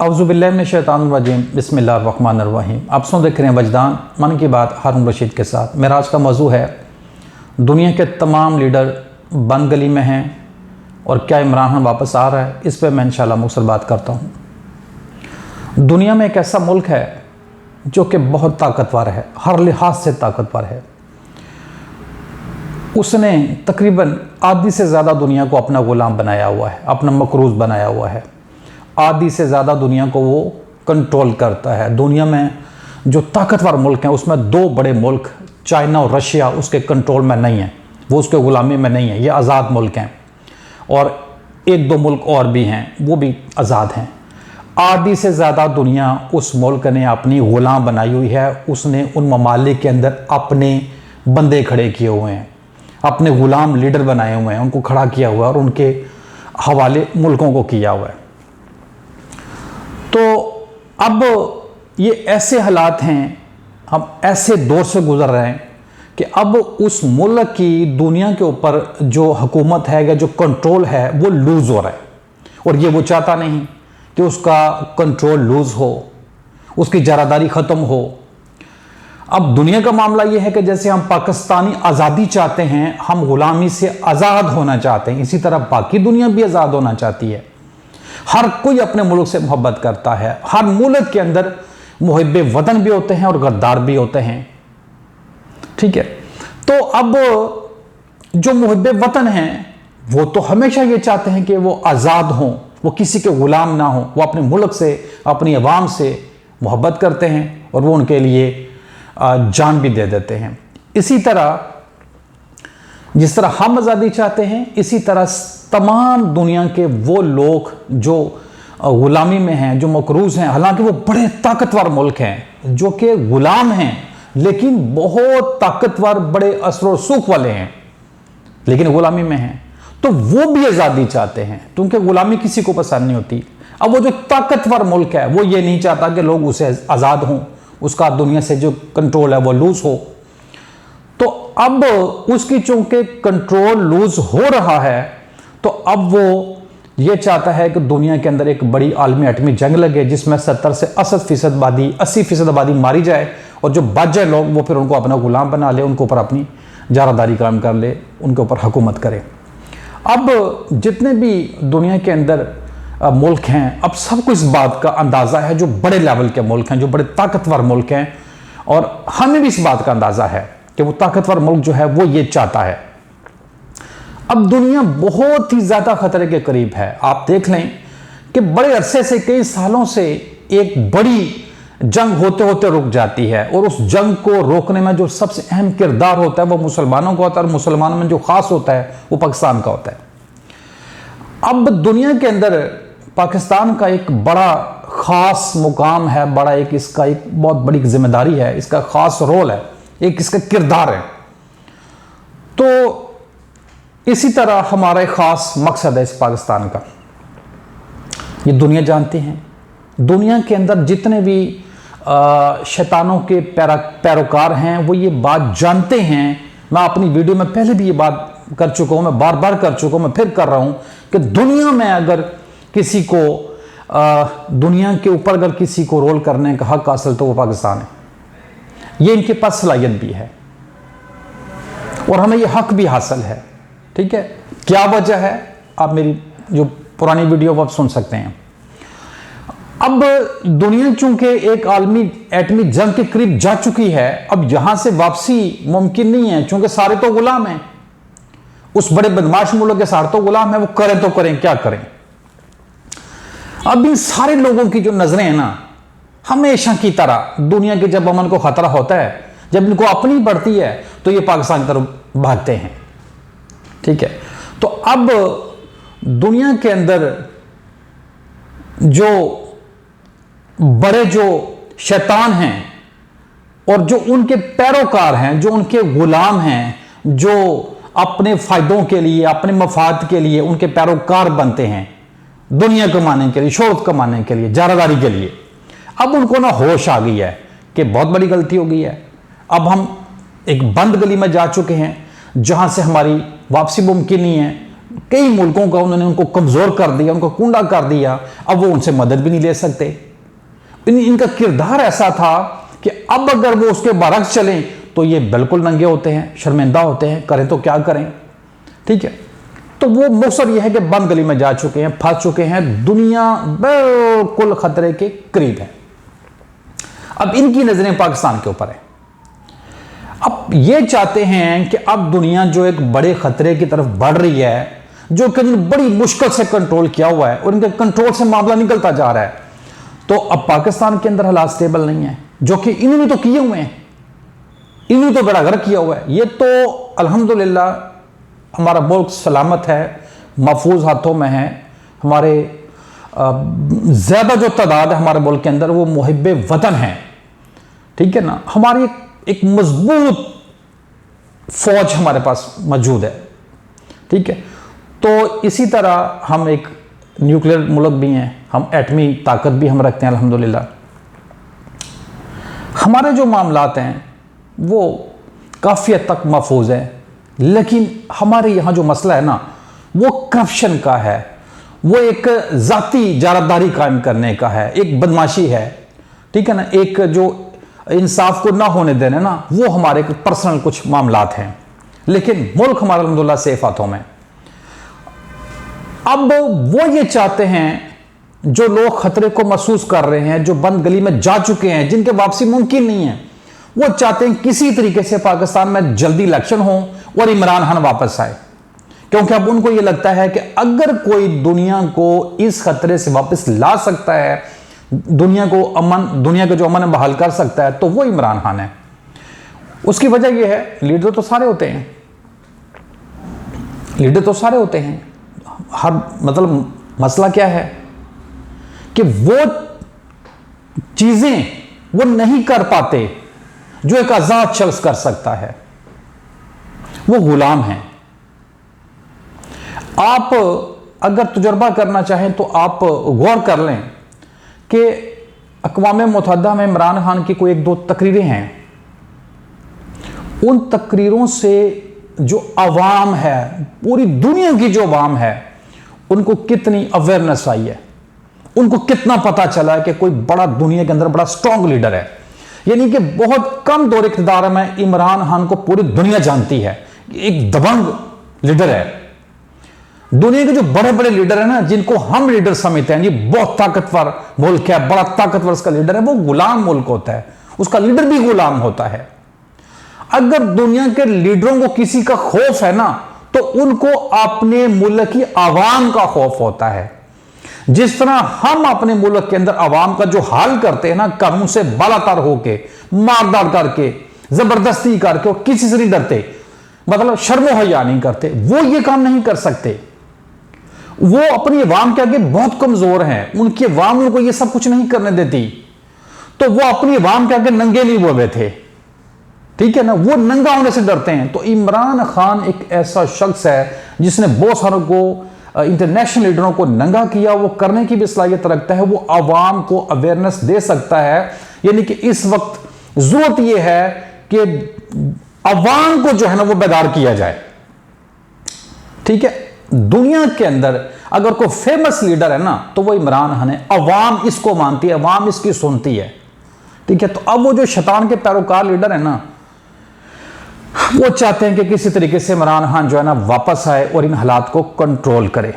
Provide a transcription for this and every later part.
औज़ुबिल्लाहिमिनश्शैतानिर्रजीम बिस्मिल्लाहिर्रहमानिर्रहीम। आप सुन देख रहे हैं वजदान मन की बात हारून रशीद के साथ। मेरा आज का मौजू है दुनिया के तमाम लीडर बंद गली में हैं और क्या इमरान खान वापस आ रहा है, इस पर मैं इंशाल्लाह मुख्तसर बात करता हूँ। दुनिया में एक ऐसा मुल्क है जो कि बहुत ताकतवर है, हर लिहाज से ताकतवर है। उसने तकरीबन आधी से ज़्यादा दुनिया को अपना ग़ुलाम बनाया हुआ है, अपना मकरूज़ बनाया हुआ है। आधी से ज़्यादा दुनिया को वो कंट्रोल करता है। दुनिया में जो ताकतवर मुल्क हैं उसमें दो बड़े मुल्क चाइना और रशिया उसके कंट्रोल में नहीं हैं, वो उसके ग़ुलामी में नहीं है, ये आज़ाद मुल्क हैं। और एक दो मुल्क और भी हैं, वो भी आज़ाद हैं। आधी से ज़्यादा दुनिया उस मुल्क ने अपनी ग़ुलाम बनाई हुई है। उसने उन ममालिक के अंदर अपने बंदे खड़े किए हुए हैं, अपने ग़ुलाम लीडर बनाए हुए हैं, उनको खड़ा किया हुआ है और उनके हवाले मुल्कों को किया हुआ है। तो अब ये ऐसे हालात हैं, हम ऐसे दौर से गुजर रहे हैं कि अब उस मुल्क की दुनिया के ऊपर जो हुकूमत है या जो कंट्रोल है वो लूज़ हो रहा है। और ये वो चाहता नहीं कि उसका कंट्रोल लूज़ हो, उसकी ज़रादारी ख़त्म हो। अब दुनिया का मामला ये है कि जैसे हम पाकिस्तानी आज़ादी चाहते हैं, हम ग़ुलामी से आज़ाद होना चाहते हैं, इसी तरह बाकी दुनिया भी आज़ाद होना चाहती है। हर कोई अपने मुल्क से मोहब्बत करता है। हर मुल्क के अंदर मुहिब्बे वतन भी होते हैं और गद्दार भी होते हैं, ठीक है। तो अब जो मुहिब्बे वतन हैं वो तो हमेशा ये चाहते हैं कि वो आज़ाद हों, वो किसी के ग़ुलाम ना हों, वो अपने मुल्क से, अपनी आवाम से मोहब्बत करते हैं और वो उनके लिए जान भी दे देते हैं। इसी तरह जिस तरह हम आज़ादी चाहते हैं, इसी तरह तमाम दुनिया के वो लोग जो ग़ुलामी में हैं, जो मकरूज़ हैं, हालांकि वो बड़े ताकतवर मुल्क हैं, जो कि ग़ुलाम हैं लेकिन बहुत ताकतवर, बड़े असर और सूख वाले हैं, लेकिन ग़ुलामी में हैं, तो वो भी आज़ादी चाहते हैं क्योंकि ग़ुलामी किसी को पसंद नहीं होती। अब वो जो ताकतवर मुल्क है वो ये नहीं चाहता कि लोग उसे आज़ाद हों, उसका दुनिया से जो कंट्रोल है वो लूज़ हो। तो अब उसकी चूंकि कंट्रोल लूज़ हो रहा है, तो अब वो ये चाहता है कि दुनिया के अंदर एक बड़ी आलमी एटमी जंग लगे जिसमें 70 से 80% आबादी मारी जाए और जो बच जाए लोग वो फिर उनको अपना ग़ुलाम बना ले, उनके ऊपर अपनी जारादारी कायम कर ले, उनके ऊपर हुकूमत करे। अब जितने भी दुनिया के अंदर मुल्क हैं, अब सबको इस बात का अंदाज़ा है, जो बड़े लेवल के मुल्क हैं, जो बड़े ताकतवर मुल्क हैं, और हमें भी इस बात का अंदाज़ा है कि वो ताकतवर मुल्क जो है वो ये चाहता है। अब दुनिया बहुत ही ज़्यादा ख़तरे के करीब है। आप देख लें कि बड़े अरसे से, कई सालों से एक बड़ी जंग होते होते रुक जाती है और उस जंग को रोकने में जो सबसे अहम किरदार होता है वो मुसलमानों का होता है, और मुसलमानों में जो ख़ास होता है वो पाकिस्तान का होता है। अब दुनिया के अंदर पाकिस्तान का एक बड़ा ख़ास मुकाम है, बड़ा एक इसका एक बहुत बड़ी जिम्मेदारी है, इसका ख़ास रोल है, एक इसका किरदार है। तो इसी तरह हमारा एक ख़ास मकसद है इस पाकिस्तान का, ये दुनिया जानती हैं। दुनिया के अंदर जितने भी शैतानों के पैरोकार हैं वो ये बात जानते हैं। मैं अपनी वीडियो में पहले भी ये बात कर चुका हूँ, मैं बार बार कर चुका हूँ, मैं फिर कर रहा हूँ कि दुनिया में अगर किसी को दुनिया के ऊपर अगर किसी को रोल करने का हक हासिल तो वो पाकिस्तान है। ये इनके पास सलाहियत भी है और हमें ये हक भी हासिल है, ठीक है। क्या वजह है, आप मेरी जो पुरानी वीडियो आप सुन सकते हैं। अब दुनिया चूंकि एक आलमी एटमी जंग के करीब जा चुकी है, अब यहां से वापसी मुमकिन नहीं है क्योंकि सारे तो गुलाम हैं। उस बड़े बदमाश मुल्क के सारे तो गुलाम है, वो करें तो करें, क्या करें। अब इन सारे लोगों की जो नजरें हैं ना, हमेशा की तरह दुनिया के जब अमन को खतरा होता है, जब इनको अपनी बढ़ती है तो ये पाकिस्तान की तरफ भागते हैं, ठीक है। तो अब दुनिया के अंदर जो बड़े जो शैतान हैं और जो उनके पैरोकार हैं, जो उनके गुलाम हैं, जो अपने फायदों के लिए, अपने मफाद के लिए उनके पैरोकार बनते हैं, दुनिया कमाने के लिए, शोहरत कमाने के लिए, जारादारी के लिए, अब उनको ना होश आ गई है कि बहुत बड़ी गलती हो गई है। अब हम एक बंद गली में जा चुके हैं जहां से हमारी वापसी मुमकिन नहीं है। कई मुल्कों का उन्होंने उनको कमज़ोर कर दिया, उनको कूंडा कर दिया। अब वो उनसे मदद भी नहीं ले सकते। इनका किरदार ऐसा था कि अब अगर वो उसके बरक्स चलें तो ये बिल्कुल नंगे होते हैं, शर्मिंदा होते हैं, करें तो क्या करें। ठीक है, तो वो मकसद ये है कि बंद गली में जा चुके हैं, फंस चुके हैं, दुनिया बिल्कुल खतरे के करीब है। अब इनकी नजरें पाकिस्तान के ऊपर है। अब ये चाहते हैं कि अब दुनिया जो एक बड़े खतरे की तरफ बढ़ रही है, जो कि बड़ी मुश्किल से कंट्रोल किया हुआ है और इनके कंट्रोल से मामला निकलता जा रहा है, तो अब पाकिस्तान के अंदर हालात स्टेबल नहीं है, जो कि इन्होंने तो किए हुए हैं, इन्होंने तो बेड़ा गर्क किया हुआ है। ये तो अल्हम्दुलिल्लाह हमारा मुल्क सलामत है, महफूज हाथों में है। हमारे ज़्यादा जो तादाद है हमारे मुल्क के अंदर वो मुहिब्बे वतन है। ठीक है ना, हमारी एक मजबूत फौज हमारे पास मौजूद है। ठीक है, तो इसी तरह हम एक न्यूक्लियर मुल्क भी हैं, हम एटमी ताकत भी हम रखते हैं अल्हम्दुलिल्लाह। हमारे जो मामलात हैं वो काफ़ी हद तक महफूज हैं, लेकिन हमारे यहाँ जो मसला है ना वो करप्शन का है, वो एक ज़ाती जारतदारी कायम करने का है, एक बदमाशी है। ठीक है ना, एक जो इंसाफ को ना होने देने ना, वो हमारे पर्सनल कुछ मामलात हैं, लेकिन मुल्क हमारा अल्हम्दुलिल्लाह सेफ हाथों में। अब वो ये चाहते हैं, जो लोग खतरे को महसूस कर रहे हैं, जो बंद गली में जा चुके हैं, जिनके वापसी मुमकिन नहीं है, वो चाहते हैं किसी तरीके से पाकिस्तान में जल्दी इलेक्शन हो और इमरान खान वापस आए, क्योंकि अब उनको ये लगता है कि अगर कोई दुनिया को इस खतरे से वापस ला सकता है, दुनिया का जो अमन बहाल कर सकता है, तो वो इमरान खान है। उसकी वजह यह है, लीडर तो सारे होते हैं, लीडर तो सारे होते हैं, हर मतलब मसला क्या है कि वो चीजें वो नहीं कर पाते जो एक आजाद शख्स कर सकता है, वो गुलाम है। आप अगर तजुर्बा करना चाहें तो आप गौर कर लें कि अक़वाम मुत्तहिदा में इमरान खान की कोई एक दो तकरीरें हैं, उन तकरीरों से जो अवाम है, पूरी दुनिया की जो अवाम है, उनको कितनी अवेयरनेस आई है, उनको कितना पता चला है कि कोई बड़ा दुनिया के अंदर बड़ा स्ट्रॉन्ग लीडर है। यानी कि बहुत कम दौर इक़्तिदार में इमरान खान को पूरी दुनिया जानती है, एक दबंग लीडर है। दुनिया के जो बड़े बड़े लीडर है ना, जिनको हम लीडर समझते हैं, ये बहुत ताकतवर मुल्क है, बड़ा ताकतवर उसका लीडर है, वो गुलाम मुल्क होता है, उसका लीडर भी गुलाम होता है। अगर दुनिया के लीडरों को किसी का खौफ है ना, तो उनको अपने मुल्क की आवाम का खौफ होता है। जिस तरह हम अपने मुल्क के अंदर आवाम का जो हाल करते हैं ना, कानून से बालातर होके, मारदार करके, जबरदस्ती करके, और किसी से नहीं डरते, मतलब शर्मो हया नहीं करते, वो ये काम नहीं कर सकते। वो अपनी अवाम के आगे बहुत कमजोर हैं, उनकी अवाम उनको ये सब कुछ नहीं करने देती, तो वो अपनी अवाम के आगे नंगे नहीं हुए थे। ठीक है ना, वो नंगा होने से डरते हैं। तो इमरान खान एक ऐसा शख्स है जिसने बहुत सारों को, इंटरनेशनल लीडरों को नंगा किया, वो करने की भी सलाहियत रखता है, वो आवाम को अवेयरनेस दे सकता है। यानी कि इस वक्त जरूरत यह है कि अवाम को जो है ना वो बेदार किया जाए। ठीक है, दुनिया के अंदर अगर कोई फेमस लीडर है ना, तो वो इमरान खान है। अवाम इसको मानती है, अवाम इसकी सुनती है। ठीक है, तो अब वो जो शैतान के पैरोकार लीडर है ना, वो चाहते हैं कि किसी तरीके से इमरान खान जो है ना वापस आए और इन हालात को कंट्रोल करे,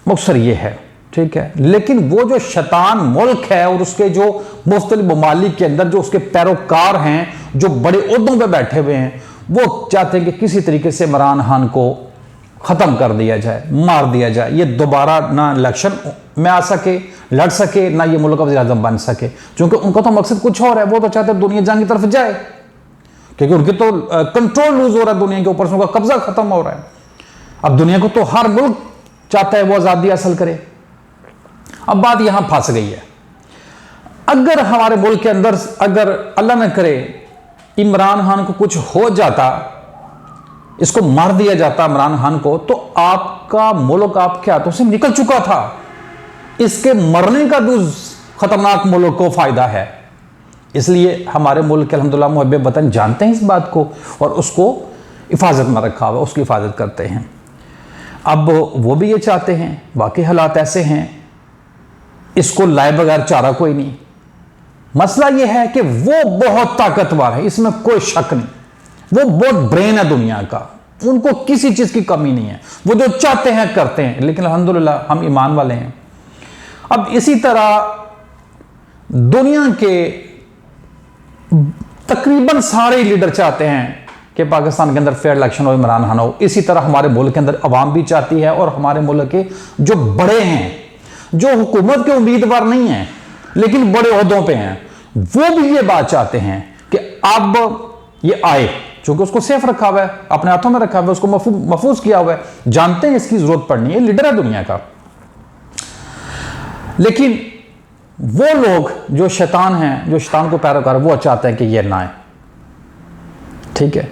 मकसद ये है। ठीक है, लेकिन वो जो शैतान मुल्क है और उसके जो मुख्तलिफ ममालिक के अंदर जो उसके पैरोकार हैं, जो बड़े ओहदों पे बैठे हुए हैं, वो चाहते हैं कि किसी तरीके से इमरान खान को ख़त्म कर दिया जाए, मार दिया जाए, ये दोबारा ना इलेक्शन में आ सके, लड़ सके, ना ये मुल्क का वज़ीर-ए-आज़म बन सके। क्योंकि उनका तो मकसद कुछ और है, वो तो चाहते हैं दुनिया जंग की तरफ जाए, क्योंकि उनके तो कंट्रोल लूज हो रहा है दुनिया के ऊपर से, उनका कब्जा खत्म हो रहा है। अब दुनिया को तो हर मुल्क चाहता है वो आज़ादी हासिल करे। अब बात यहां फंस गई है। अगर हमारे मुल्क के अंदर अगर अल्लाह न करे इमरान खान को कुछ हो जाता, इसको मार दिया जाता इमरान खान को, तो आपका मुल्क आपके हाथों से निकल चुका था। इसके मरने का भी उस खतरनाक मुल्क को फायदा है। इसलिए हमारे मुल्क के अल्हम्दुलिल्लाह मुहब्बे वतन जानते हैं इस बात को और उसको हिफाजत में रखा हुआ, उसकी हिफाजत करते हैं। अब वो भी ये चाहते हैं, बाकी हालात ऐसे हैं, इसको लाए बगैर चारा कोई नहीं। मसला ये है कि वो बहुत ताकतवर है, इसमें कोई शक नहीं, वो बहुत ब्रेन है दुनिया का, उनको किसी चीज की कमी नहीं है, वो जो चाहते हैं करते हैं। लेकिन अल्हम्दुलिल्लाह हम ईमान वाले हैं। अब इसी तरह दुनिया के तकरीबन सारे लीडर चाहते हैं कि पाकिस्तान के अंदर फेयर इलेक्शन हो, इमरान खान हो। इसी तरह हमारे मुल्क के अंदर अवाम भी चाहती है, और हमारे मुल्क के जो बड़े हैं, जो हुकूमत के उम्मीदवार नहीं हैं लेकिन बड़े ओहदों पे हैं, वो भी ये बात चाहते हैं कि अब ये आए, चूंकि उसको सेफ रखा हुआ है, अपने हाथों में रखा हुआ है, उसको महफूज किया हुआ है, जानते हैं इसकी जरूरत पड़नी है, लीडर है दुनिया का। लेकिन वो लोग जो शैतान हैं, जो शैतान को पैरोकार, वो चाहते हैं कि ये ना आए। ठीक है,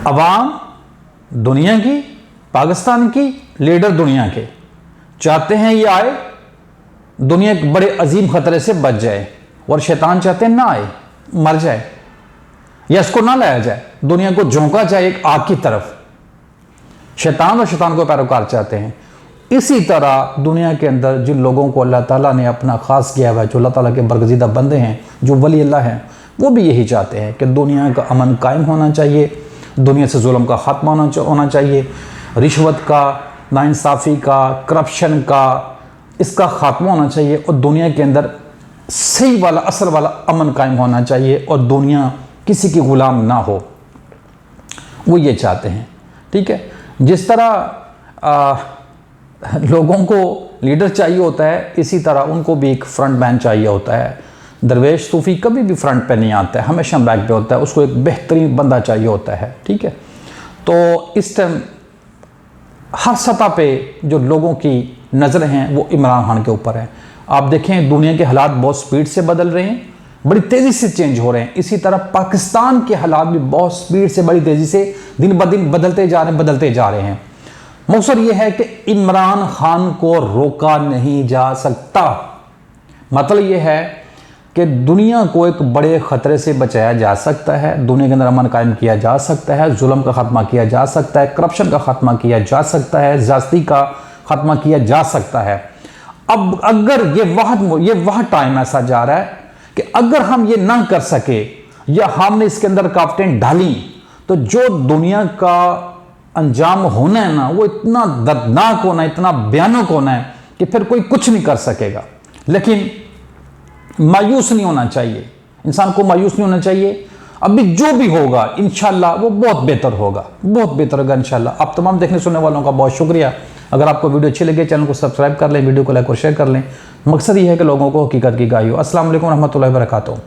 अवाम दुनिया की, पाकिस्तान की, लीडर दुनिया के चाहते हैं ये आए, दुनिया एक बड़े अजीम खतरे से बच जाए, और शैतान चाहते हैं ना आए, मर जाए, या इसको ना लाया जाए, दुनिया को झोंका जाए एक आग की तरफ। शैतान और शैतान को पैरोकार चाहते हैं। इसी तरह दुनिया के अंदर जिन लोगों को अल्लाह ताला ने अपना खास किया हुआ है, जो अल्लाह ताला के बरगज़ीदा बंदे हैं, जो वली अल्लाह हैं, वो भी यही चाहते हैं कि दुनिया का अमन कायम होना चाहिए, दुनिया से जुल्म का खात्मा होना चाहिए, रिश्वत का, नाइंसाफ़ी का, करप्शन का, इसका खात्मा होना चाहिए, और दुनिया के अंदर सही वाला, असल वाला अमन कायम होना चाहिए, और दुनिया किसी की गुलाम ना हो। वो ये चाहते हैं। ठीक है, जिस तरह लोगों को लीडर चाहिए होता है, इसी तरह उनको भी एक फ्रंट मैन चाहिए होता है। दरवेश सूफ़ी कभी भी फ्रंट पे नहीं आता है, हमेशा बैक पे होता है, उसको एक बेहतरीन बंदा चाहिए होता है। ठीक है, तो इस टाइम हर सतह पे जो लोगों की नज़रें हैं वो इमरान खान के ऊपर है। आप देखें दुनिया के हालात बहुत स्पीड से बदल रहे हैं, बड़ी तेज़ी से चेंज हो रहे हैं। इसी तरह पाकिस्तान के हालात भी बहुत स्पीड से, बड़ी तेज़ी से दिन ब दिन बदलते जा रहे हैं। मकसद ये है कि इमरान खान को रोका नहीं जा सकता। मतलब ये है कि दुनिया को एक बड़े ख़तरे से बचाया जा सकता है, दुनिया के अंदर अमन कायम किया जा सकता है, जुल्म का ख़त्मा किया जा सकता है, करप्शन का ख़त्मा किया जा सकता है, ज़्यादती का ख़त्मा किया जा सकता है। अब अगर ये वह टाइम ऐसा जा रहा है कि अगर हम ये ना कर सके, या हमने इसके अंदर रुकावटें डाली, तो जो दुनिया का अंजाम होना है ना, वो इतना दर्दनाक होना है, इतना भयानक होना है कि फिर कोई कुछ नहीं कर सकेगा। लेकिन मायूस नहीं होना चाहिए, इंसान को मायूस नहीं होना चाहिए। अभी जो भी होगा इंशाल्लाह वो बहुत बेहतर होगा, बहुत बेहतर होगा इंशाल्लाह। आप तमाम देखने सुनने वालों का बहुत शुक्रिया। अगर आपको वीडियो अच्छी लगे, चैनल को सब्सक्राइब कर लें, वीडियो को लाइक और शेयर कर लें। मकसद ये है कि लोगों को हकीकत की गाही हो। अस्सलाम वालेकुम रहमतुल्लाहि व बरकातुहू।